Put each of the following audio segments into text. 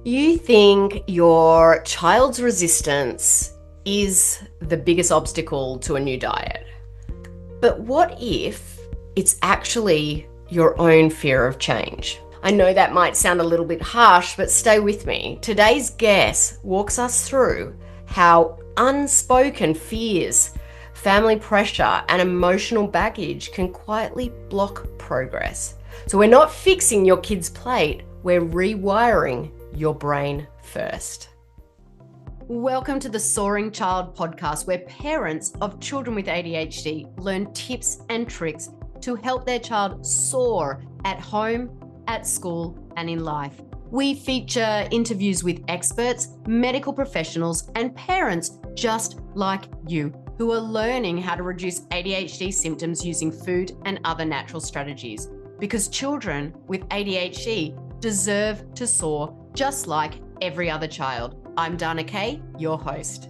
You think your child's resistance is the biggest obstacle to a new diet. But what if it's actually your own fear of change? I know that might sound a little bit harsh, but stay with me. Today's guest walks us through how unspoken fears, family pressure, and emotional baggage can quietly block progress. So we're not fixing your kid's plate, we're rewiring your brain first. Welcome to the Soaring Child podcast, where parents of children with ADHD learn tips and tricks to help their child soar at home, at school, and in life. We feature interviews with experts, medical professionals, and parents just like you who are learning how to reduce ADHD symptoms using food and other natural strategies. Because children with ADHD deserve to soar just like every other child. I'm Dana Kay, your host.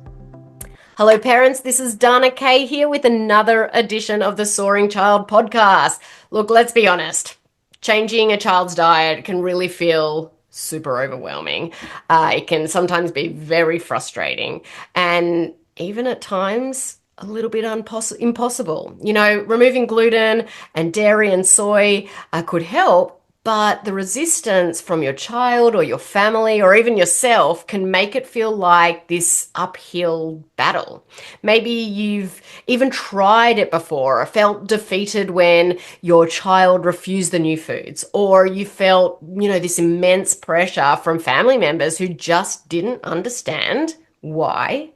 Hello parents, this is Dana Kay here with another edition of the Soaring Child podcast. Look, let's be honest. Changing a child's diet can really feel super overwhelming. It can sometimes be very frustrating and even at times a little bit impossible. You know, removing gluten and dairy and soy could help, but the resistance from your child or your family or even yourself can make it feel like this uphill battle. Maybe you've even tried it before or felt defeated when your child refused the new foods, or you felt, this immense pressure from family members who just didn't understand why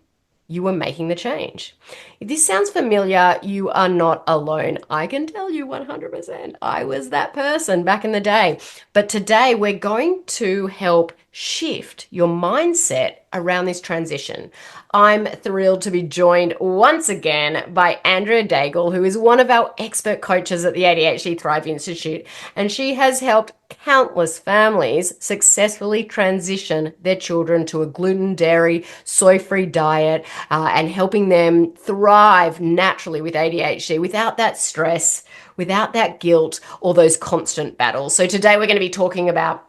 you were making the change. If this sounds familiar, you are not alone. I can tell you 100%. I was that person back in the day. But today we're going to help shift your mindset around this transition. I'm thrilled to be joined once again by Andrea Daigle, who is one of our expert coaches at the ADHD Thrive Institute, and she has helped countless families successfully transition their children to a gluten, dairy, soy-free diet and helping them thrive naturally with ADHD without that stress, without that guilt, or those constant battles. So today we're going to be talking about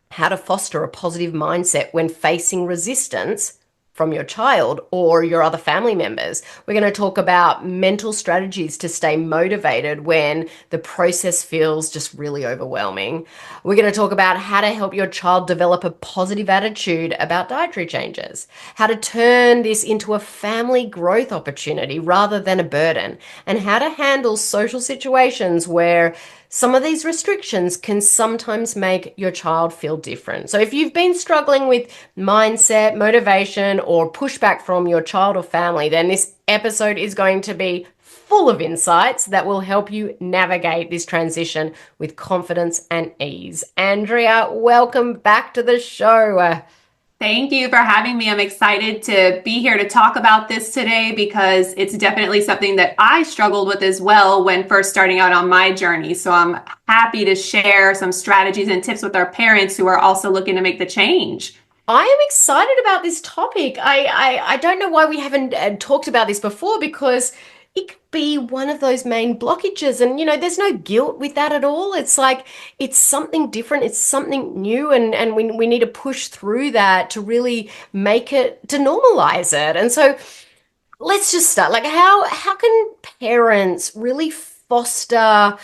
how to foster a positive mindset when facing resistance from your child or your other family members. We're going to talk about mental strategies to stay motivated when the process feels just really overwhelming. We're going to talk about how to help your child develop a positive attitude about dietary changes, how to turn this into a family growth opportunity rather than a burden, and how to handle social situations where some of these restrictions can sometimes make your child feel different. So if you've been struggling with mindset, motivation, or pushback from your child or family, then this episode is going to be full of insights that will help you navigate this transition with confidence and ease. Andrea, welcome back to the show. Thank you for having me. I'm excited to be here to talk about this today because it's definitely something that I struggled with as well when first starting out on my journey. So I'm happy to share some strategies and tips with our parents who are also looking to make the change. I am excited about this topic. I don't know why we haven't talked about this before, because it could be one of those main blockages. And, there's no guilt with that at all. It's like, it's something different. It's something new. And we need to push through that to really make it, to normalize it. And so let's just start. Like, how can parents really foster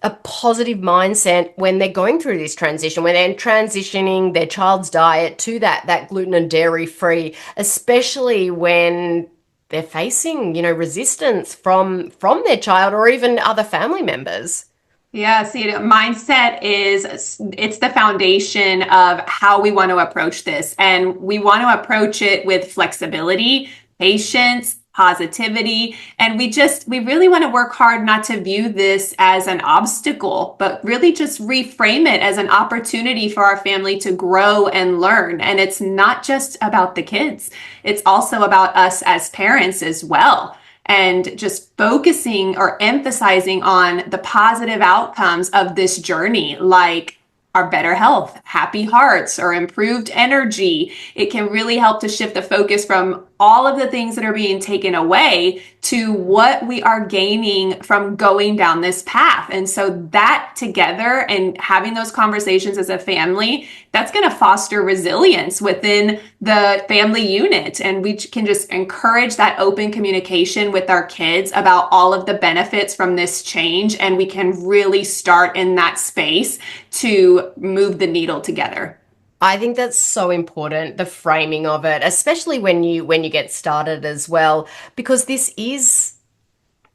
a positive mindset when they're going through this transition, when they're transitioning their child's diet to that gluten and dairy free, especially when they're facing, resistance from their child or even other family members? Yeah, see, mindset it's the foundation of how we want to approach this. And we want to approach it with flexibility, patience, positivity. And we really want to work hard not to view this as an obstacle, but really just reframe it as an opportunity for our family to grow and learn. And it's not just about the kids. It's also about us as parents as well. And just focusing or emphasizing on the positive outcomes of this journey, like our better health, happy hearts, or improved energy. It can really help to shift the focus from all of the things that are being taken away to what we are gaining from going down this path. And so that together and having those conversations as a family, that's going to foster resilience within the family unit. And we can just encourage that open communication with our kids about all of the benefits from this change. And we can really start in that space to move the needle together. I think that's so important, the framing of it, especially when you get started as well, because this is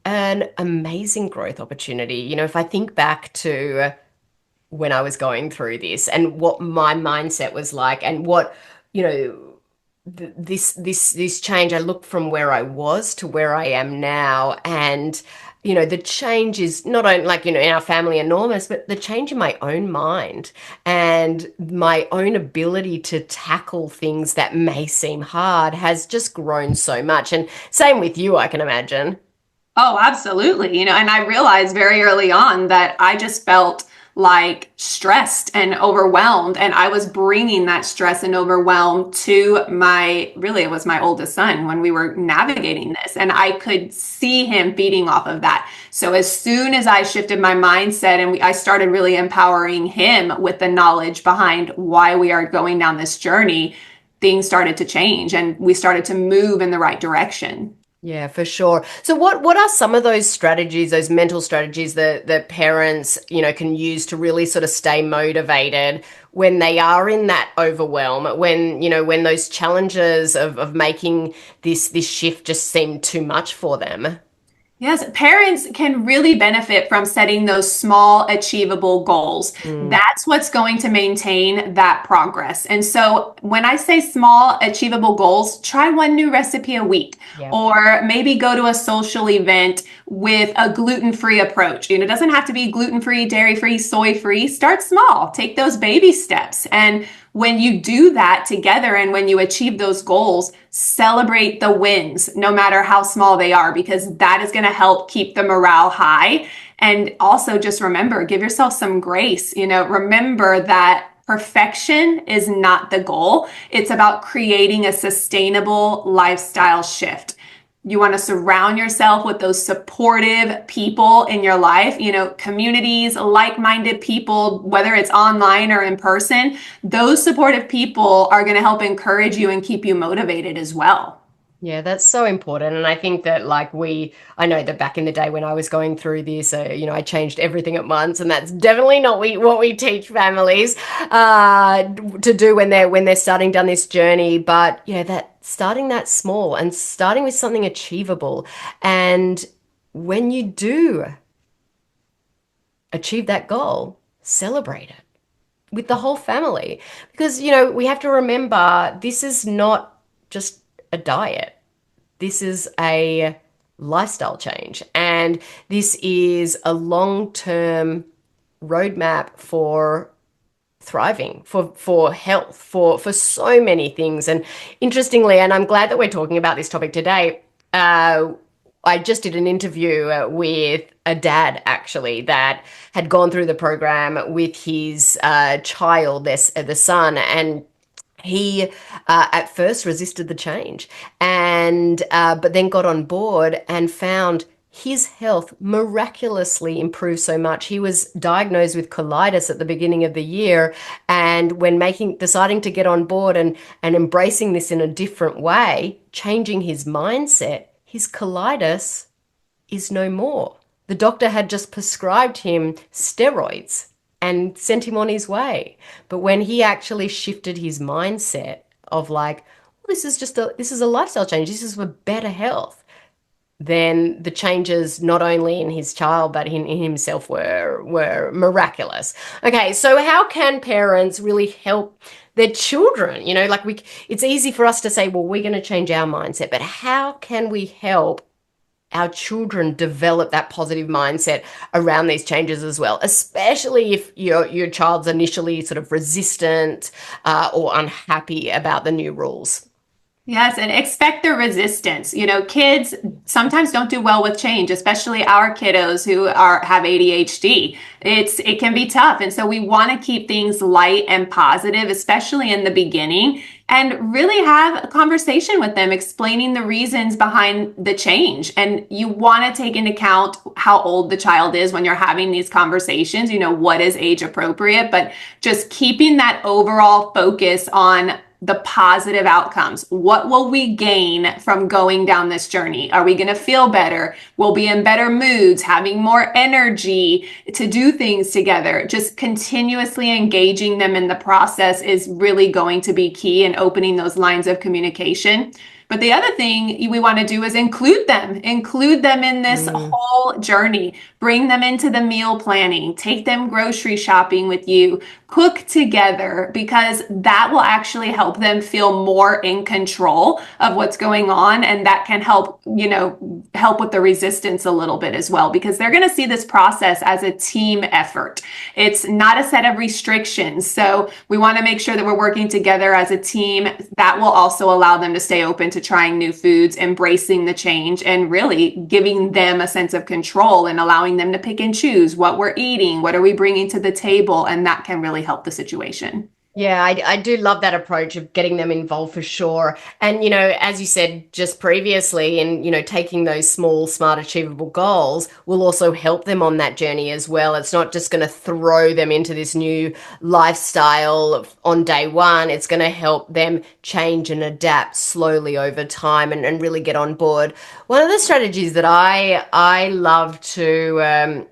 an amazing growth opportunity. If I think back to when I was going through this and what my mindset was like and what, you know, this change, I look from where I was to where I am now, and the change is not only like in our family enormous, but the change in my own mind and my own ability to tackle things that may seem hard has just grown so much. And same with you, I can imagine. Oh, absolutely. And I realized very early on that I just felt like stressed and overwhelmed. And I was bringing that stress and overwhelm to it was my oldest son when we were navigating this. And I could see him feeding off of that. So as soon as I shifted my mindset and I started really empowering him with the knowledge behind why we are going down this journey, things started to change and we started to move in the right direction. Yeah, for sure. So what are some of those strategies, those mental strategies that parents, can use to really sort of stay motivated when they are in that overwhelm, when those challenges of making this shift just seem too much for them? Yes, parents can really benefit from setting those small, achievable goals. Mm, That's what's going to maintain that progress. And so, when I say small, achievable goals, try one new recipe a week, yeah. or maybe go to a social event with a gluten-free approach. It doesn't have to be gluten-free, dairy-free, soy-free. Start small, take those baby steps. And when you do that together and when you achieve those goals, celebrate the wins, no matter how small they are, because that is going to help keep the morale high. And also just remember, give yourself some grace. Remember that perfection is not the goal. It's about creating a sustainable lifestyle shift. You want to surround yourself with those supportive people in your life, communities, like-minded people, whether it's online or in person. Those supportive people are going to help encourage you and keep you motivated as well. Yeah, that's so important. And I think that I know that back in the day when I was going through this, I changed everything at once. And that's definitely not what we teach families to do when they're starting down this journey. But yeah, that starting that small and starting with something achievable. And when you do achieve that goal, celebrate it with the whole family. Because, we have to remember this is not just a diet. This is a lifestyle change. And this is a long-term roadmap for thriving, for health, for so many things. And interestingly, and I'm glad that we're talking about this topic today, I just did an interview with a dad actually that had gone through the program with his child, the son, and he at first resisted the change and but then got on board and found his health miraculously improved so much. He was diagnosed with colitis at the beginning of the year, and when deciding to get on board and embracing this in a different way, changing his mindset, his colitis is no more. The doctor had just prescribed him steroids and sent him on his way. But when he actually shifted his mindset of well, this is a lifestyle change, this is for better health, then the changes not only in his child but in himself were miraculous. Okay, so how can parents really help their children? It's easy for us to say, well, we're going to change our mindset, but how can we help our children develop that positive mindset around these changes as well, especially if your child's initially sort of resistant or unhappy about the new rules? Yes, and expect the resistance. You know, kids sometimes don't do well with change, especially our kiddos who are have ADHD. It can be tough. And so we want to keep things light and positive, especially in the beginning, and really have a conversation with them explaining the reasons behind the change. And you want to take into account how old the child is when you're having these conversations, you know, what is age appropriate, but just keeping that overall focus on the positive outcomes. What will we gain from going down this journey? Are we going to feel better? We'll be in better moods, having more energy to do things together. Just continuously engaging them in the process is really going to be key in opening those lines of communication. But the other thing we want to do is include them in this Mm. whole journey, bring them into the meal planning, take them grocery shopping with you, cook together, because that will actually help them feel more in control of what's going on. And that can help, you know, help with the resistance a little bit as well, because they're going to see this process as a team effort. It's not a set of restrictions. So we want to make sure that we're working together as a team. That will also allow them to stay open to trying new foods, embracing the change, and really giving them a sense of control and allowing them to pick and choose what we're eating, what are we bringing to the table, and that can really help the situation. Yeah, I do love that approach of getting them involved for sure. And, as you said just previously, and, taking those small, smart, achievable goals will also help them on that journey as well. It's not just going to throw them into this new lifestyle on day one. It's going to help them change and adapt slowly over time and really get on board. One of the strategies that I love to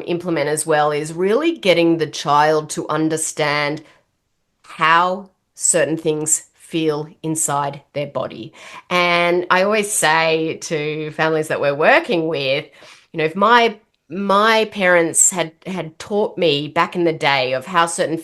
implement as well is really getting the child to understand how certain things feel inside their body. And I always say to families that we're working with, if my parents had taught me back in the day of how certain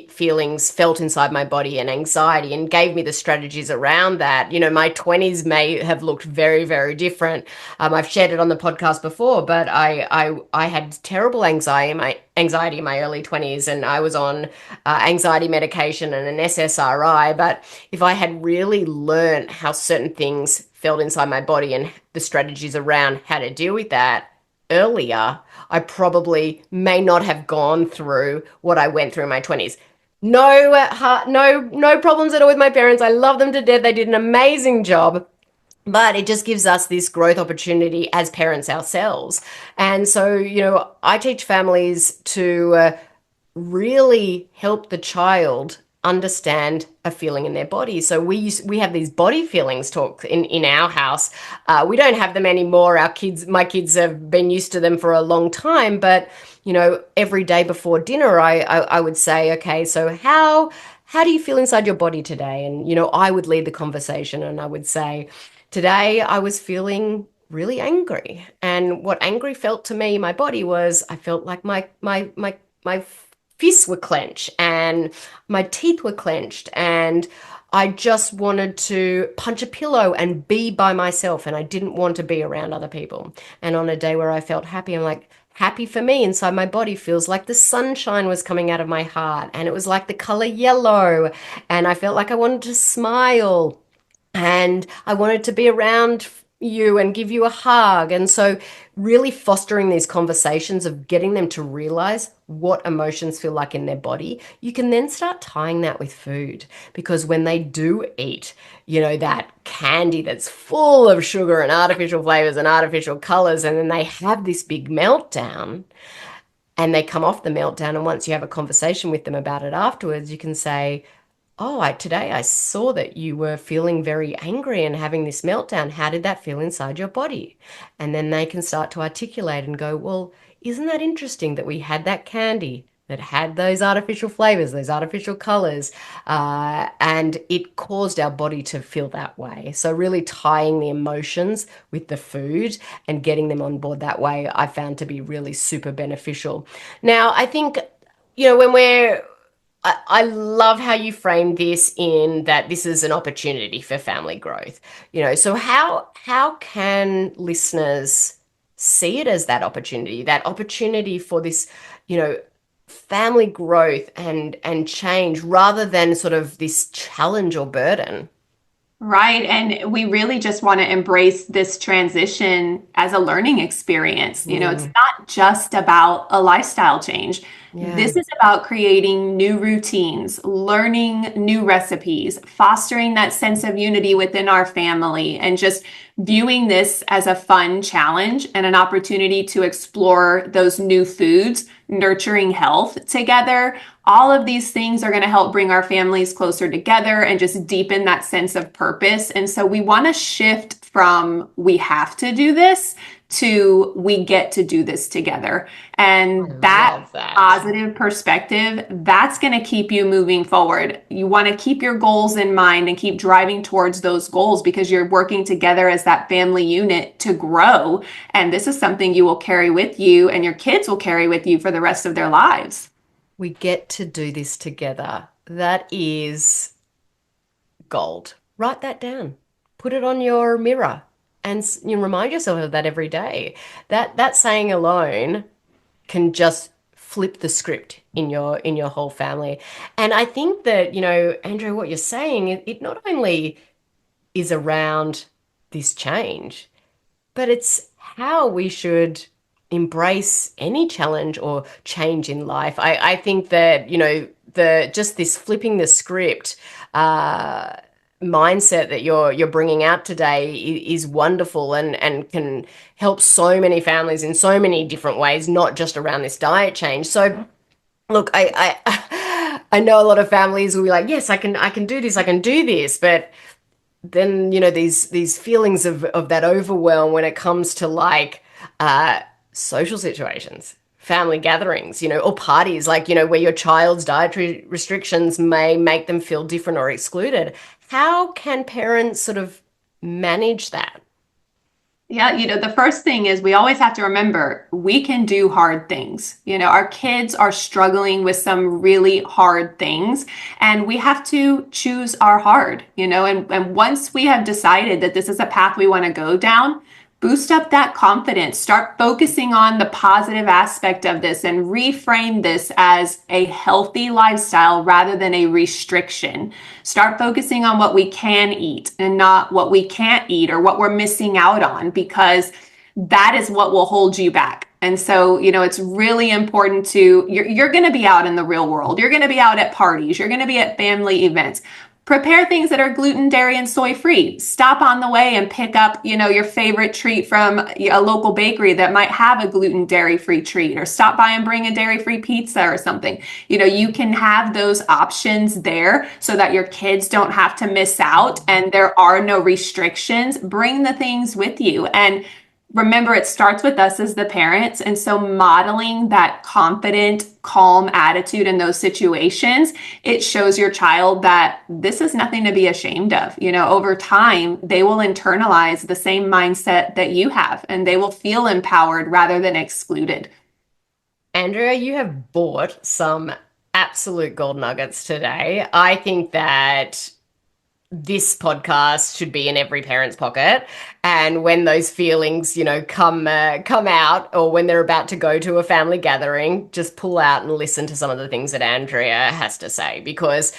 feelings felt inside my body and anxiety and gave me the strategies around that, my 20s may have looked very, very different. I've shared it on the podcast before, but I had terrible anxiety in my early 20s, and I was on anxiety medication and an SSRI. But if I had really learned how certain things felt inside my body and the strategies around how to deal with that earlier, I probably may not have gone through what I went through in my 20s. No problems at all with my parents. I love them to death. They did an amazing job. But it just gives us this growth opportunity as parents ourselves. And so, I teach families to really help the child understand a feeling in their body. So we have these body feelings talk in our house. We don't have them anymore. My kids have been used to them for a long time. But every day before dinner, I would say, okay, so how do you feel inside your body today? And I would lead the conversation, and I would say, today I was feeling really angry, and what angry felt to me, my body was, I felt like my fists were clenched and my teeth were clenched, and I just wanted to punch a pillow and be by myself, and I didn't want to be around other people. And on a day where I felt happy, I'm like, happy for me inside my body feels like the sunshine was coming out of my heart, and it was like the color yellow, and I felt like I wanted to smile, and I wanted to be around you and give you a hug. And so, really fostering these conversations of getting them to realize what emotions feel like in their body, you can then start tying that with food. Because when they do eat, that candy that's full of sugar and artificial flavors and artificial colors, and then they have this big meltdown, and they come off the meltdown, and once you have a conversation with them about it afterwards, you can say, oh, today I saw that you were feeling very angry and having this meltdown. How did that feel inside your body? And then they can start to articulate and go, well, isn't that interesting that we had that candy that had those artificial flavors, those artificial colors, and it caused our body to feel that way. So really tying the emotions with the food and getting them on board that way, I found to be really super beneficial. Now, I think, when I love how you framed this in that this is an opportunity for family growth. So how can listeners see it as that opportunity for this, family growth and change rather than sort of this challenge or burden? Right. And we really just want to embrace this transition as a learning experience. It's Mm, not just about a lifestyle change. yeah. This is about creating new routines, learning new recipes, fostering that sense of unity within our family, and just viewing this as a fun challenge and an opportunity to explore those new foods, nurturing health together. All of these things are going to help bring our families closer together and just deepen that sense of purpose. And so we want to shift from we have to do this to we get to do this together. I And that love that. positive perspective, that's going to keep you moving forward. You want to keep your goals in mind and keep driving towards those goals because you're working together as that family unit to grow. And this is something you will carry with you and your kids will carry with you for the rest of their lives. We get to do this together. That is gold. Write that down. Put it on your mirror and you remind yourself of that every day. That saying alone can just flip the script in your whole family. And I think that, Andrew, what you're saying, it not only is around this change, but it's how we should embrace any challenge or change in life. I think that, the just this flipping the script mindset that you're bringing out today is wonderful and can help so many families in so many different ways, not just around this diet change. So look, I know a lot of families will be like, yes, I can do this, I can do this, but then these feelings of that overwhelm when it comes to like social situations, family gatherings, or parties, like where your child's dietary restrictions may make them feel different or excluded. How can parents sort of manage that? Yeah, the first thing is we always have to remember we can do hard things. Our kids are struggling with some really hard things, and we have to choose our hard, and once we have decided that this is a path we want to go down, boost up that confidence. Start focusing on the positive aspect of this and reframe this as a healthy lifestyle rather than a restriction. Start focusing on what we can eat and not what we can't eat or what we're missing out on, because that is what will hold you back. And so, it's really important you're going to be out in the real world. You're going to be out at parties. You're going to be at family events. Prepare things that are gluten, dairy, and soy free. Stop on the way and pick up, your favorite treat from a local bakery that might have a gluten, dairy free treat, or stop by and bring a dairy free pizza or something. You can have those options there so that your kids don't have to miss out and there are no restrictions. Bring the things with you. And remember, it starts with us as the parents. And so modeling that confident, calm attitude in those situations, it shows your child that this is nothing to be ashamed of. Over time, they will internalize the same mindset that you have, and they will feel empowered rather than excluded. Andrea, you have bought some absolute gold nuggets today. I think that this podcast should be in every parent's pocket, and when those feelings come out, or when they're about to go to a family gathering, just pull out and listen to some of the things that Andrea has to say, because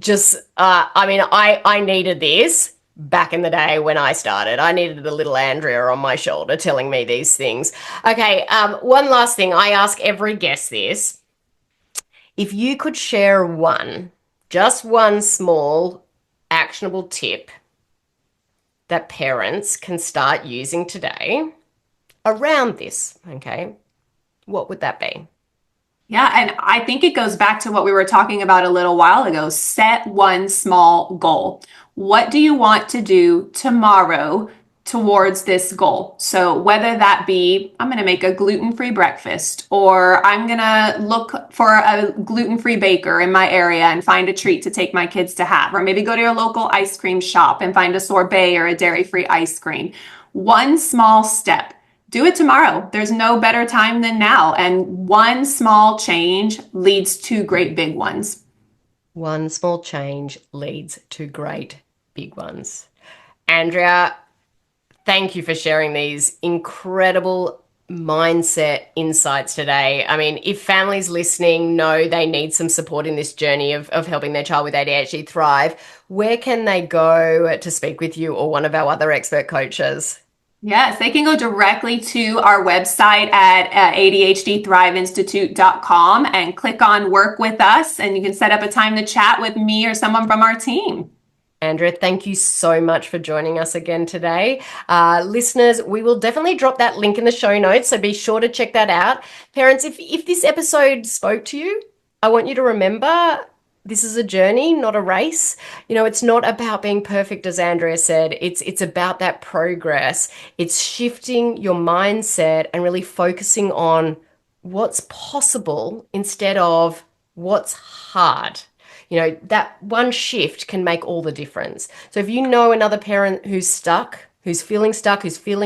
just I mean, I needed this back in the day when I started. I needed the little Andrea on my shoulder telling me these things. Okay, one last thing, I ask every guest this: if you could share just one small actionable tip that parents can start using today around this, okay, what would that be? Yeah, and I think it goes back to what we were talking about a little while ago. Set one small goal. What do you want to do tomorrow towards this goal? So whether that be, I'm going to make a gluten-free breakfast, or I'm going to look for a gluten-free baker in my area and find a treat to take my kids to have, or maybe go to your local ice cream shop and find a sorbet or a dairy-free ice cream. One small step. Do it tomorrow. There's no better time than now. And one small change leads to great big ones. One small change leads to great big ones. Andrea, thank you for sharing these incredible mindset insights today. I mean, if families listening know they need some support in this journey of helping their child with ADHD thrive, where can they go to speak with you or one of our other expert coaches? Yes, they can go directly to our website at adhdthriveinstitute.com and click on work with us, and you can set up a time to chat with me or someone from our team. Andrea, thank you so much for joining us again today. Listeners, we will definitely drop that link in the show notes, so be sure to check that out. Parents, if this episode spoke to you, I want you to remember this is a journey, not a race. You know, it's not about being perfect, as Andrea said. It's about that progress. It's shifting your mindset and really focusing on what's possible instead of what's hard. You know, that one shift can make all the difference. So if you know another parent who's stuck, who's feeling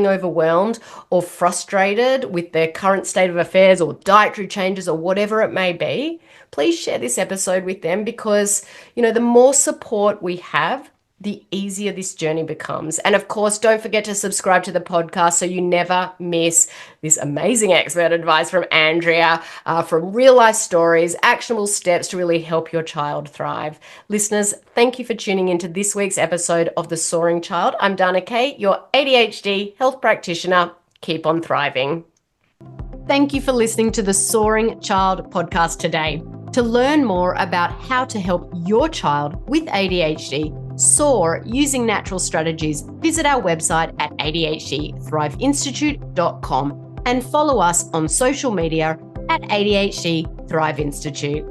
overwhelmed or frustrated with their current state of affairs or dietary changes or whatever it may be, please share this episode with them because, you know, the more support we have, the easier this journey becomes. And of course, don't forget to subscribe to the podcast so you never miss this amazing expert advice from Andrea, from real life stories, actionable steps to really help your child thrive. Listeners, thank you for tuning into this week's episode of The Soaring Child. I'm Dana Kate, your ADHD health practitioner. Keep on thriving. Thank you for listening to the Soaring Child podcast today. To learn more about how to help your child with ADHD soar using natural strategies, visit our website at adhdthriveinstitute.com and follow us on social media at ADHD Thrive Institute.